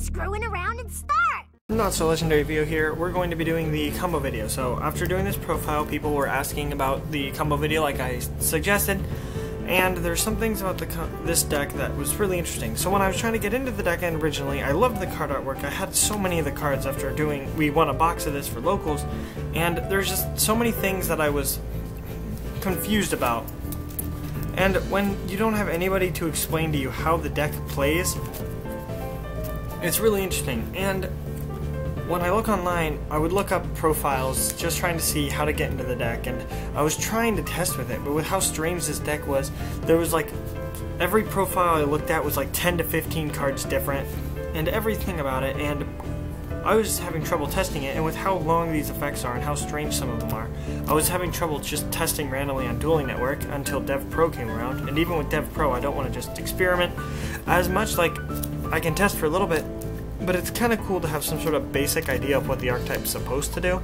screwing around and start! Not so legendary Vio here. We're going to be doing the combo video. So after doing this profile, people were asking about the combo video like I suggested, and there's some things about this deck that was really interesting. So when I was trying to get into the deck originally, I loved the card artwork. I had so many of the cards after we won a box of this for locals, and there's just so many things that I was confused about. And when you don't have anybody to explain to you how the deck plays, it's really interesting. And when I look online, I would look up profiles just trying to see how to get into the deck, and I was trying to test with it, but with how strange this deck was, there was like, every profile I looked at was like 10 to 15 cards different, and everything about it, and I was just having trouble testing it, and with how long these effects are and how strange some of them are, I was having trouble just testing randomly on DuelingNetwork until DevPro came around, and even with DevPro, I don't want to just experiment as much. Like, I can test for a little bit, but it's kind of cool to have some sort of basic idea of what the archetype's supposed to do.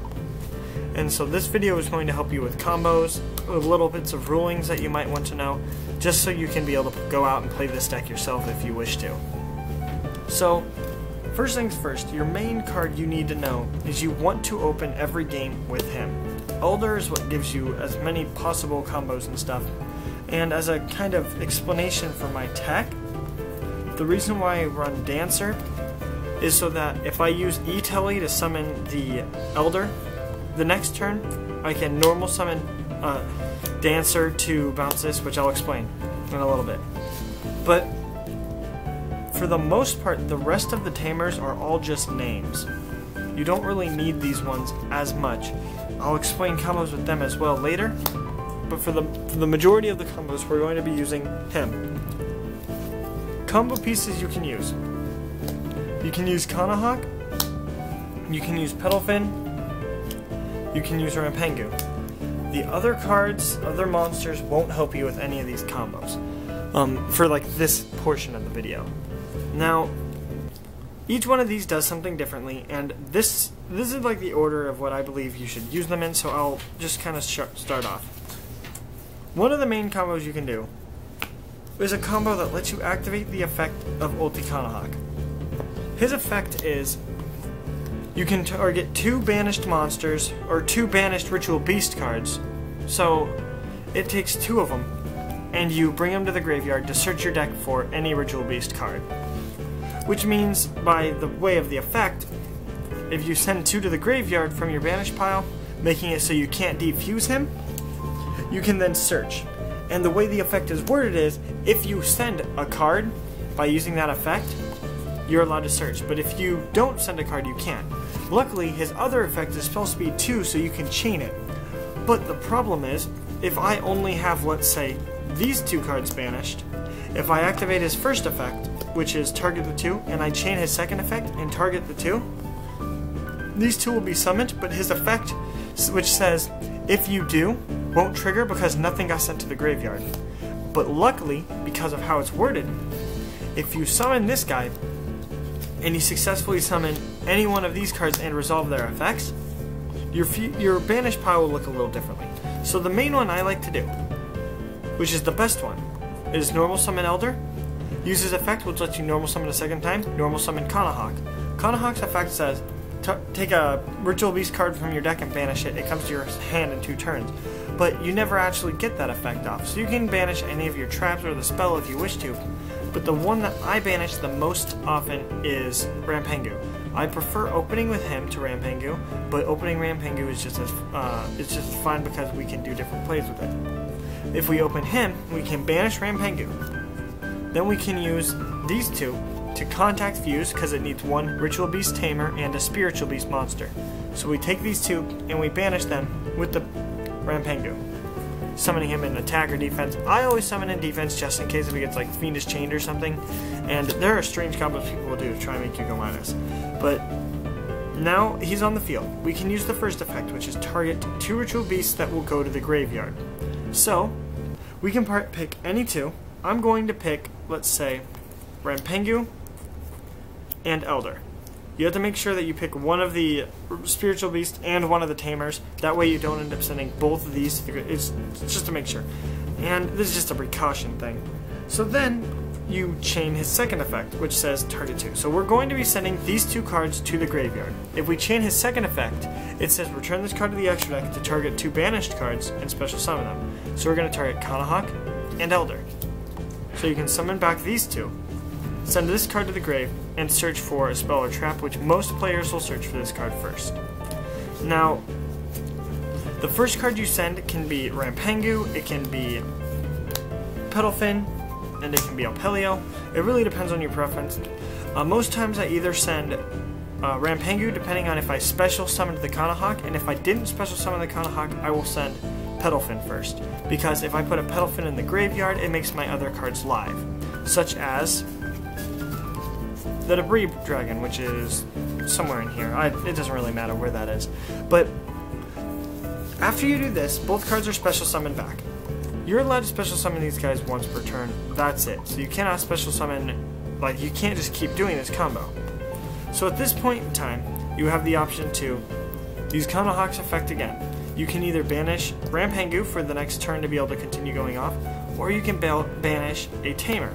And so this video is going to help you with combos, with little bits of rulings that you might want to know, just so you can be able to go out and play this deck yourself if you wish to. So, first things first, your main card you need to know is you want to open every game with him. Elder is what gives you as many possible combos and stuff. And as a kind of explanation for my tech, the reason why I run Dancer is so that if I use E-Telly to summon the Elder, the next turn I can normal summon Dancer to bounce this, which I'll explain in a little bit. But for the most part, the rest of the tamers are all just names. You don't really need these ones as much. I'll explain combos with them as well later, but for the majority of the combos, we're going to be using him. Combo pieces you can use. You can use Kanahawk, you can use Petalfin, you can use Rampengu. The other cards, other monsters, won't help you with any of these combos for like this portion of the video. Now, each one of these does something differently, and this is like the order of what I believe you should use them in, so I'll just kind of start off. One of the main combos you can do is a combo that lets you activate the effect of Ulti Kanahawk. His effect is, you can target 2 banished monsters, or 2 banished Ritual Beast cards, so it takes 2 of them, and you bring them to the graveyard to search your deck for any Ritual Beast card. Which means, by the way of the effect, if you send 2 to the graveyard from your banished pile, making it so you can't defuse him, you can then search. And the way the effect is worded is, if you send a card by using that effect, you're allowed to search, but if you don't send a card, you can't. Luckily, his other effect is spell speed 2, so you can chain it. But the problem is, if I only have, let's say, these 2 cards banished, if I activate his first effect, which is target the 2, and I chain his second effect and target the 2, these 2 will be summoned, but his effect, which says, if you do, won't trigger because nothing got sent to the graveyard. But luckily, because of how it's worded, if you summon this guy, and you successfully summon any one of these cards and resolve their effects, your banished pile will look a little differently. So the main one I like to do, which is the best one, is normal summon Elder. Use his effect, which lets you normal summon a second time, normal summon Kanahawk. Kanahawk's effect says, take a Ritual Beast card from your deck and banish it. It comes to your hand in 2 turns. But you never actually get that effect off, so you can banish any of your traps or the spell if you wish to. But the one that I banish the most often is Rampengu. I prefer opening with him to Rampengu, but opening Rampengu is just it's just fun because we can do different plays with it. If we open him, we can banish Rampengu. Then we can use these 2 to contact fuse because it needs 1 Ritual Beast Tamer and a Spiritual Beast monster. So we take these 2 and we banish them with the Rampengu, summoning him in attack or defense. I always summon in defense just in case if he gets like Fiendish Chained or something, and there are strange combos people will do to try and make you go minus. But now he's on the field. We can use the first effect, which is target 2 Ritual Beasts that will go to the graveyard. So we can pick any 2. I'm going to pick, let's say, Rampengu and Elder. You have to make sure that you pick one of the Spiritual Beasts and one of the Tamers. That way you don't end up sending both of these. It's just to make sure. And this is just a precaution thing. So then, you chain his second effect, which says target 2. So we're going to be sending these 2 cards to the graveyard. If we chain his second effect, it says return this card to the extra deck to target 2 banished cards and special summon them. So we're going to target Kanahawk and Elder. So you can summon back these 2, send this card to the grave, and search for a spell or trap, which most players will search for this card first. Now, the first card you send can be Rampengu, it can be Petalfin, and it can be Alpelio. It really depends on your preference. Most times I either send Rampengu, depending on if I special summoned the Kanahawk, and if I didn't special summon the Kanahawk, I will send Petalfin first, because if I put a Petalfin in the graveyard, it makes my other cards live, such as the Debris Dragon, which is somewhere in here. It doesn't really matter where that is. But after you do this, both cards are special summoned back. You're allowed to special summon these guys once per turn. That's it. So you cannot special summon, like, you can't just keep doing this combo. So at this point in time, you have the option to use Kanahawk's effect again. You can either banish Rampengu for the next turn to be able to continue going off, or you can banish a Tamer.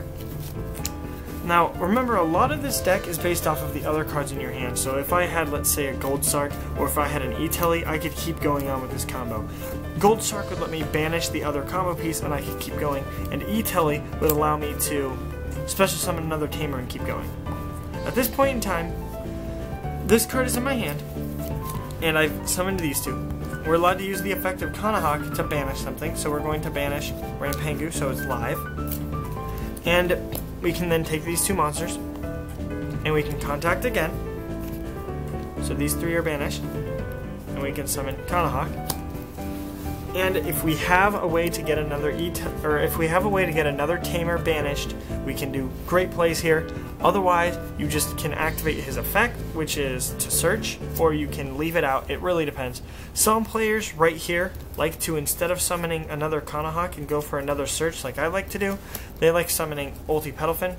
Now, remember, a lot of this deck is based off of the other cards in your hand, so if I had, let's say, a Gold Sark, or if I had an E-Telly, I could keep going on with this combo. Gold Sark would let me banish the other combo piece, and I could keep going, and E-Telly would allow me to special summon another Tamer and keep going. At this point in time, this card is in my hand, and I've summoned these 2. We're allowed to use the effect of Kanahawk to banish something, so we're going to banish Rampengu so it's live. And we can then take these 2 monsters, and we can contact again. So these 3 are banished, and we can summon Kanahawk. And if we have a way to get another Tamer banished, we can do great plays here. Otherwise, you just can activate his effect, which is to search, or you can leave it out. It really depends. Some players right here like to, instead of summoning another Kanahawk and go for another search like I like to do, they like summoning Ulti Petalfin.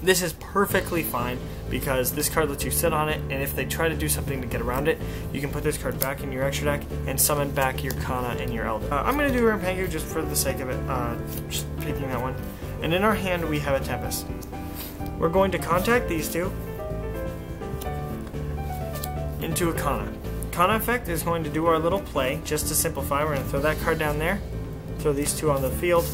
This is perfectly fine because this card lets you sit on it, and if they try to do something to get around it, you can put this card back in your extra deck and summon back your Kana and your Elder. I'm going to do Rampengu just for the sake of it, just picking that one. And in our hand we have a Tempest. We're going to contact these 2 into a Kana. Kana effect is going to do our little play. Just to simplify, we're going to throw that card down there, throw these 2 on the field,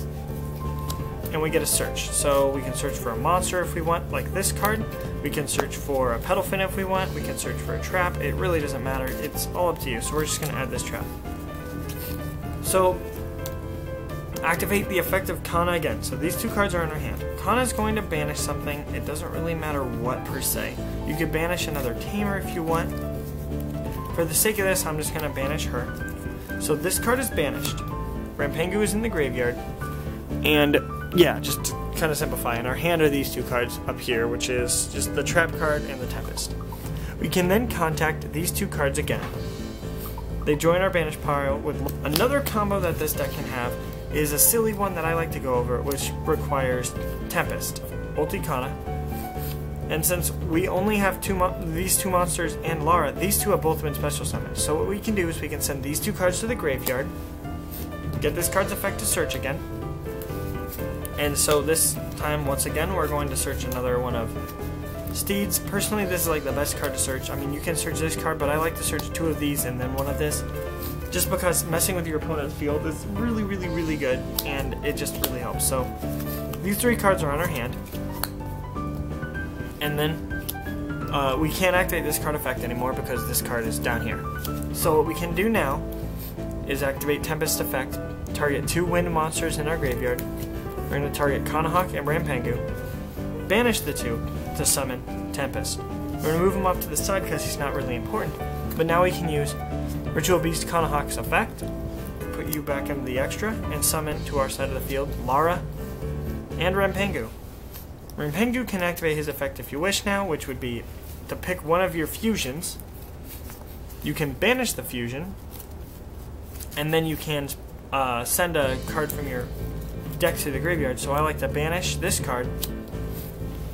and we get a search. So we can search for a monster if we want, like this card. We can search for a Petalfin if we want. We can search for a trap. It really doesn't matter. It's all up to you. So we're just going to add this trap. So activate the effect of Kana again. So these 2 cards are in our hand. Kana is going to banish something. It doesn't really matter what per se. You could banish another Tamer if you want. For the sake of this, I'm just going to banish her. So this card is banished. Rampengu is in the graveyard. And yeah, just to kind of simplify, in our hand are these 2 cards up here, which is just the Trap card and the Tempest. We can then contact these 2 cards again. They join our banish pile with another combo that this deck can have is a silly one that I like to go over, which requires Tempest, Ulti Kana, and since we only have these 2 monsters and Lara, these 2 have both been special summoned. So what we can do is we can send these 2 cards to the graveyard, get this card's effect to search again, and so this time, once again, we're going to search another one of Steeds. Personally, this is like the best card to search. I mean, you can search this card, but I like to search 2 of these and then one of this, just because messing with your opponent's field is really, really, really good, and it just really helps. So these 3 cards are on our hand, and then we can't activate this card effect anymore because this card is down here. So what we can do now is activate Tempest effect, target 2 wind monsters in our graveyard. We're going to target Kanahawk and Rampengu, banish the 2 to summon Tempest. We're going to move him up to the side because he's not really important, but now we can use Ritual Beast Kanahawk's effect, put you back into the extra, and summon to our side of the field Lara and Rampengu. Rampengu can activate his effect if you wish now, which would be to pick one of your fusions. You can banish the fusion, and then you can send a card from your deck to the graveyard. So I like to banish this card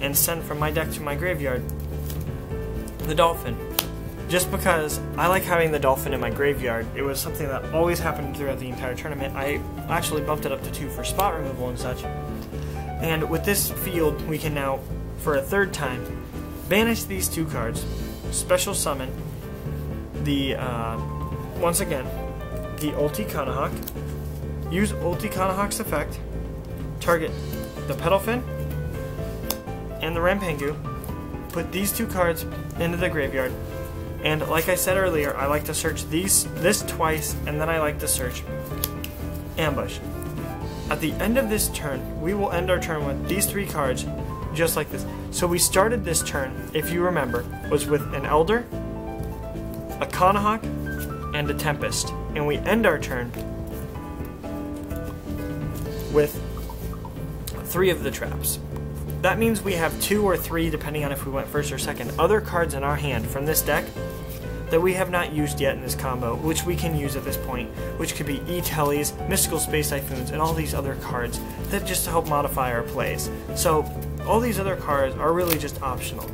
and send from my deck to my graveyard the Dolphin. Just because I like having the Dolphin in my graveyard. It was something that always happened throughout the entire tournament. I actually bumped it up to 2 for spot removal and such. And with this field, we can now, for a third time, banish these 2 cards, special summon the, once again, the Ulti Kanahawk, use Ulti Kanahawk's effect, target the Petalfin and the Rampengu, put these 2 cards into the graveyard, and like I said earlier, I like to search this twice, and then I like to search Ambush. At the end of this turn, we will end our turn with these 3 cards, just like this. So we started this turn, if you remember, was with an Elder, a Kanahawk, and a Tempest. And we end our turn with 3 of the traps. That means we have 2 or 3, depending on if we went first or second, other cards in our hand from this deck that we have not used yet in this combo, which we can use at this point, which could be E-Tellies, Mystical Space Typhoons, and all these other cards that just help modify our plays. So all these other cards are really just optional.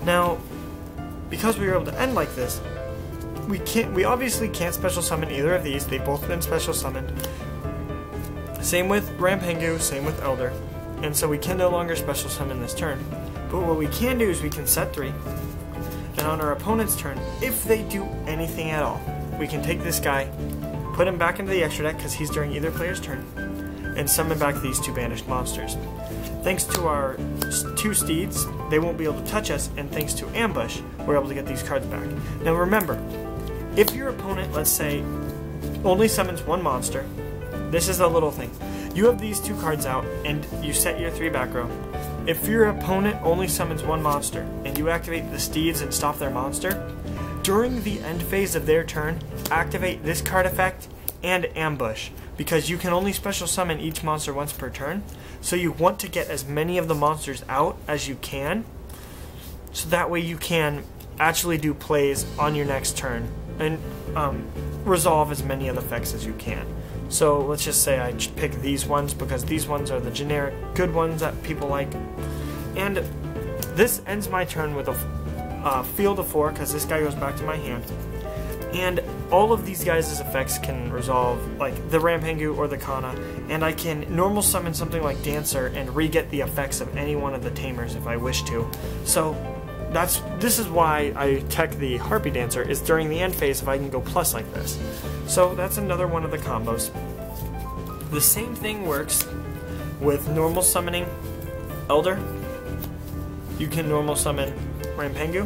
Now, because we were able to end like this, we obviously can't special summon either of these. They've both been special summoned. Same with Rampengu, same with Elder. And so we can no longer special summon this turn. But what we can do is we can set 3. And on our opponent's turn, if they do anything at all, we can take this guy, put him back into the extra deck because he's during either player's turn, and summon back these 2 banished monsters. Thanks to our 2 steeds, they won't be able to touch us, and thanks to Ambush, we're able to get these cards back. Now remember, if your opponent, let's say, only summons 1 monster, this is a little thing. You have these 2 cards out, and you set your 3 back row. If your opponent only summons 1 monster, and you activate the steeds and stop their monster, during the end phase of their turn, activate this card effect and Ambush, because you can only special summon each monster once per turn, so you want to get as many of the monsters out as you can, so that way you can actually do plays on your next turn, and resolve as many of the effects as you can. So let's just say I pick these ones because these ones are the generic good ones that people like. And this ends my turn with a field of 4 because this guy goes back to my hand. And all of these guys' effects can resolve, like the Rampengu or the Kana, and I can normal summon something like Dancer and re-get the effects of any one of the Tamers if I wish to. So this is why I tech the Harpy Dancer, is during the end phase if I can go plus like this. So that's another one of the combos. The same thing works with normal summoning Elder. You can normal summon Rampengu.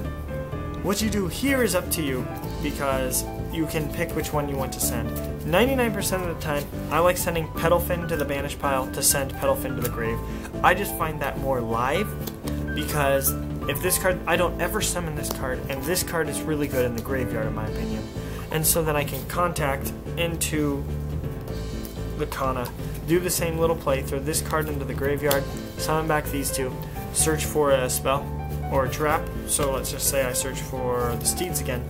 What you do here is up to you, because you can pick which one you want to send. 99% of the time, I like sending Petalfin to the banish pile to send Petalfin to the grave. I just find that more live, because if this card, I don't ever summon this card, and this card is really good in the graveyard in my opinion. And so then I can contact into the Kana, do the same little play, throw this card into the graveyard, summon back these 2, search for a spell or a trap. So let's just say I search for the steeds again.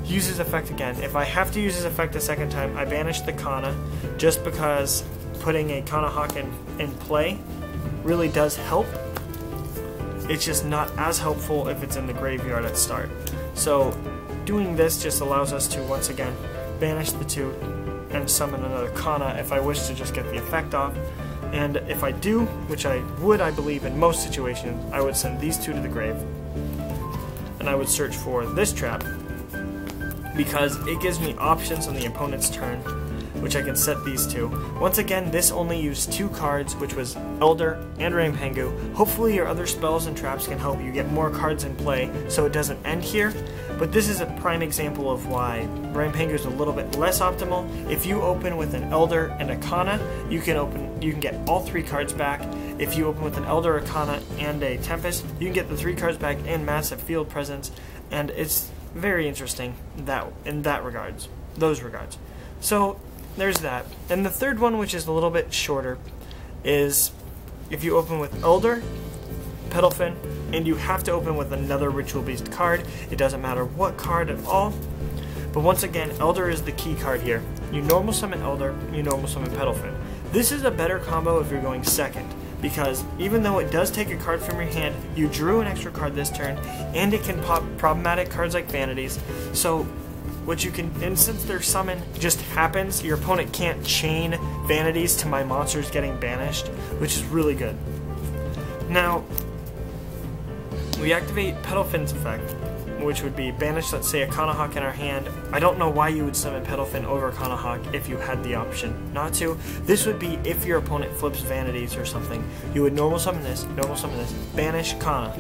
Use his effect again. If I have to use his effect a second time, I banish the Kana, just because putting a Kanahawk in play really does help. It's just not as helpful if it's in the graveyard at start. So doing this just allows us to once again banish the 2 and summon another Kana if I wish to just get the effect off. And if I do, which I would, I believe, in most situations, I would send these 2 to the grave. And I would search for this trap, because it gives me options on the opponent's turn, which I can set these 2. Once again, this only used 2 cards, which was Elder and Rampengu. Hopefully your other spells and traps can help you get more cards in play so it doesn't end here, but this is a prime example of why Rampengu is a little bit less optimal. If you open with an Elder and a Kana, you can get all 3 cards back. If you open with an Elder, a Kana, and a Tempest, you can get the 3 cards back and massive field presence, and it's very interesting in those regards. So there's that. And the third one, which is a little bit shorter, is if you open with Elder, Petalfin, and you have to open with another Ritual Beast card. It doesn't matter what card at all. But once again, Elder is the key card here. You normal summon Elder, you normal summon Petalfin. This is a better combo if you're going second, because even though it does take a card from your hand, you drew an extra card this turn, and it can pop problematic cards like Vanities. So which you can, and since their summon just happens, your opponent can't chain vanities to my monsters getting banished, which is really good. Now, we activate Petalfin's effect, which would be banish, let's say, a Kanahawk in our hand. I don't know why you would summon Petalfin over Kanahawk if you had the option not to. This would be if your opponent flips vanities or something. You would normal summon this, banish Kana.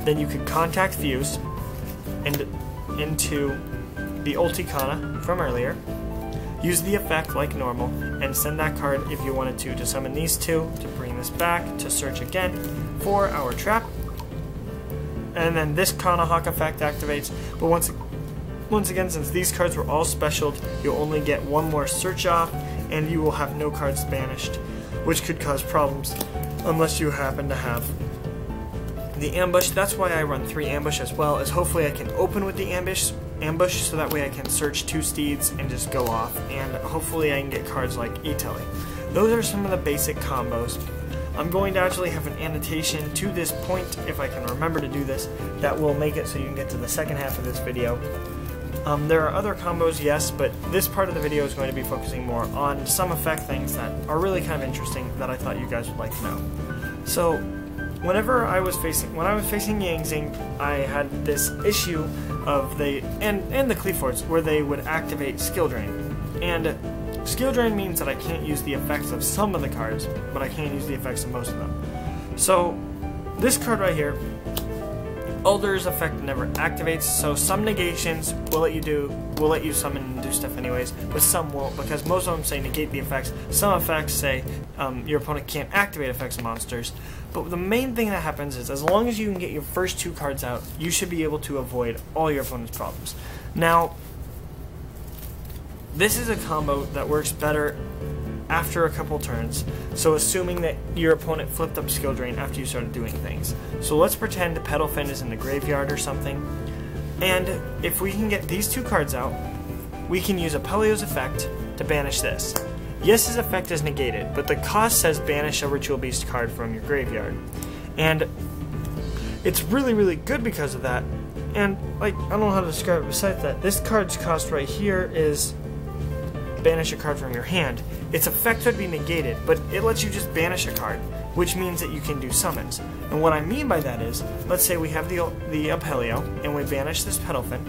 Then you could contact Fuse and into the ulti Kana from earlier. Use the effect like normal and send that card if you wanted to summon these two, to bring this back, to search again for our trap. And then this Kanahawk effect activates, but once again, since these cards were all specialed, you'll only get one more search off, and you will have no cards banished, which could cause problems unless you happen to have the ambush. That's why I run 3 ambush as well, as hopefully I can open with the ambush so that way I can search 2 steeds and just go off, and hopefully I can get cards like E-Telly. Those are some of the basic combos. I'm going to actually have an annotation to this point, if I can remember to do this, that will make it so you can get to the second half of this video. There are other combos, yes, but this part of the video is going to be focusing more on some effect things that are really kind of interesting that I thought you guys would like to know. So, when I was facing Yangzing, I had this issue of the Cleaforts where they would activate Skill Drain. And Skill Drain means that I can't use the effects of some of the cards, but I can use the effects of most of them. So, this card right here, Alder's effect never activates, so some negations will let you summon and do stuff anyways, but some won't, because most of them say negate the effects. Some effects say your opponent can't activate effects of monsters. But the main thing that happens is, as long as you can get your first 2 cards out, you should be able to avoid all your opponent's problems. Now, this is a combo that works better after a couple turns, so assuming that your opponent flipped up Skill Drain after you started doing things. So let's pretend Petalfin is in the graveyard or something, and if we can get these 2 cards out, we can use Apelio's effect to banish this. Yes, his effect is negated, but the cost says banish a Ritual Beast card from your graveyard. And it's really, really good because of that. And, like, I don't know how to describe it besides that. This card's cost right here is banish a card from your hand. Its effect would be negated, but it lets you just banish a card, which means that you can do summons. And what I mean by that is, let's say we have the Apelio, and we banish this Petalfin.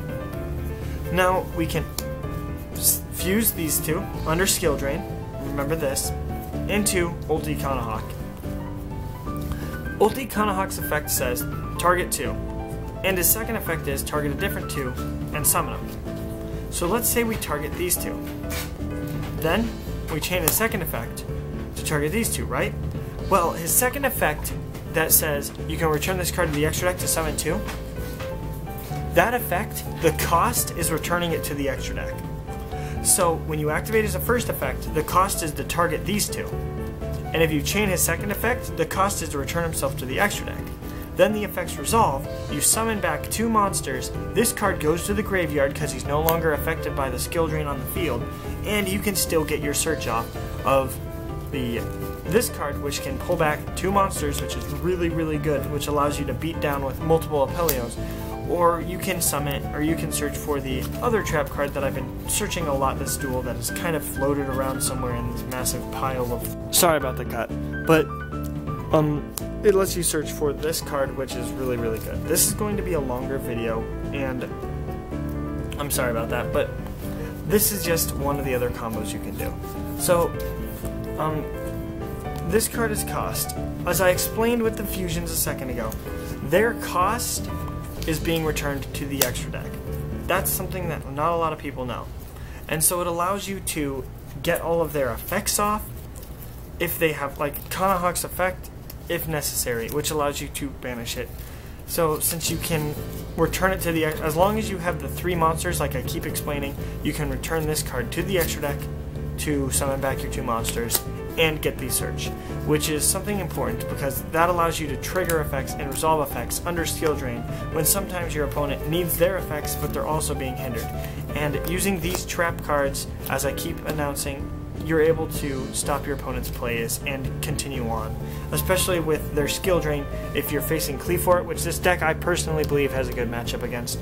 Now, we can fuse these 2 under Skill Drain, remember this, into Ulti Kanahawk. Ulti Kanahawk's effect says target 2, and his second effect is target a different 2 and summon them. So let's say we target these 2. Then we chain his second effect to target these 2, right? Well, his second effect that says you can return this card to the extra deck to summon 2, that effect, the cost is returning it to the extra deck. So when you activate his first effect, the cost is to target these 2. And if you chain his second effect, the cost is to return himself to the extra deck. Then the effects resolve, you summon back 2 monsters, this card goes to the graveyard because he's no longer affected by the Skill Drain on the field, and you can still get your search off of this card, which can pull back 2 monsters, which is really, really good, which allows you to beat down with multiple Apelios. Or you can summon, or you can search for the other trap card that I've been searching a lot this duel that is kind of floated around somewhere in this massive pile of... Sorry about the cut, but it lets you search for this card, which is really, really good. This is going to be a longer video, and I'm sorry about that, but this is just one of the other combos you can do. So, this card is cost. As I explained with the fusions a second ago, their cost is being returned to the extra deck. That's something that not a lot of people know. And so it allows you to get all of their effects off if they have, like, Kanahawk's effect, if necessary, which allows you to banish it. So since you can return it to the, as long as you have the 3 monsters, like I keep explaining, you can return this card to the extra deck to summon back your 2 monsters and get the search, which is something important because that allows you to trigger effects and resolve effects under Skill Drain when sometimes your opponent needs their effects but they're also being hindered. And using these trap cards, as I keep announcing, you're able to stop your opponent's plays and continue on, especially with their Skill Drain if you're facing Cleafort, which this deck I personally believe has a good matchup against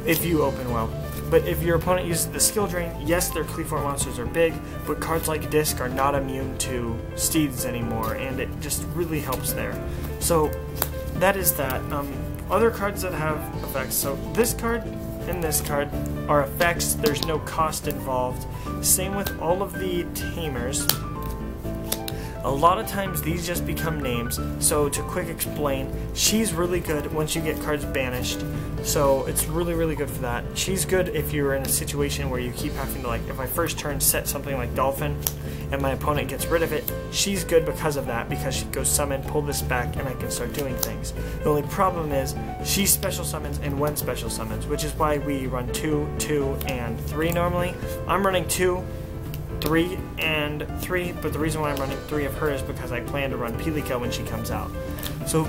if you open well. But if your opponent uses the skill drain, yes, their Cleafort monsters are big, but cards like Disc are not immune to Steeds anymore, and it just really helps there. So that is that. Other cards that have effects, so this card and this card are effects, there's no cost involved. Same with all of the Tamers. A lot of times these just become names, so to quick explain, she's really good once you get cards banished, so it's really good for that. She's good if you're in a situation where you keep having to, like, if I first turn set something like Dolphin and my opponent gets rid of it, she's good because of that, because she goes summon, pull this back, and I can start doing things. The only problem is she special summons and when special summons, which is why we run 2, 2, and 3 normally. I'm running 2, 3, and 3, but the reason why I'm running 3 of her is because I plan to run Pilika when she comes out. So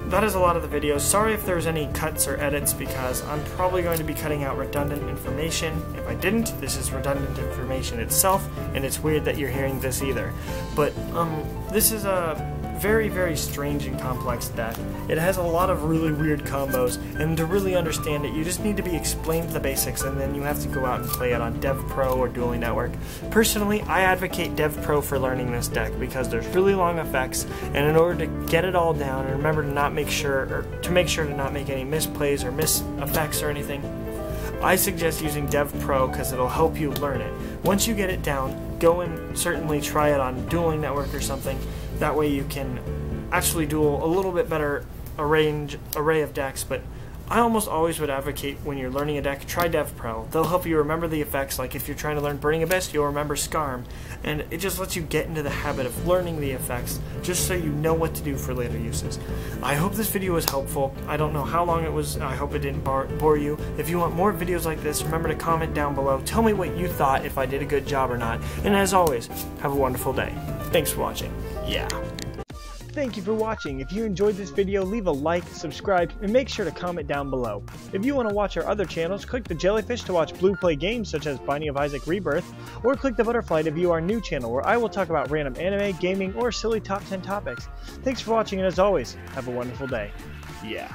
that is a lot of the videos. Sorry if there's any cuts or edits, because I'm probably going to be cutting out redundant information. If I didn't, this is redundant information itself, and it's weird that you're hearing this either. But this is a very strange and complex deck. It has a lot of really weird combos, and to really understand it, you just need to be explained the basics, and then you have to go out and play it on DevPro or Dueling Network. Personally, I advocate DevPro for learning this deck because there's really long effects, and in order to get it all down and remember to make sure to not make any misplays or miss effects or anything, I suggest using DevPro because it'll help you learn it. Once you get it down, go and certainly try it on Dueling Network or something. That way you can actually duel a little bit better array of decks, but I almost always would advocate when you're learning a deck, try DevPro. They'll help you remember the effects, like if you're trying to learn Burning Abyss, you'll remember Scarm, and it just lets you get into the habit of learning the effects, just so you know what to do for later uses. I hope this video was helpful. I don't know how long it was, I hope it didn't bore you. If you want more videos like this, remember to comment down below, tell me what you thought, if I did a good job or not, and as always, have a wonderful day. Thanks for watching. Yeah. Thank you for watching. If you enjoyed this video, leave a like, subscribe, and make sure to comment down below. If you want to watch our other channels, click the jellyfish to watch Blue play games such as Binding of Isaac Rebirth, or click the butterfly to view our new channel where I will talk about random anime, gaming, or silly top 10 topics. Thanks for watching, and as always, have a wonderful day. Yeah.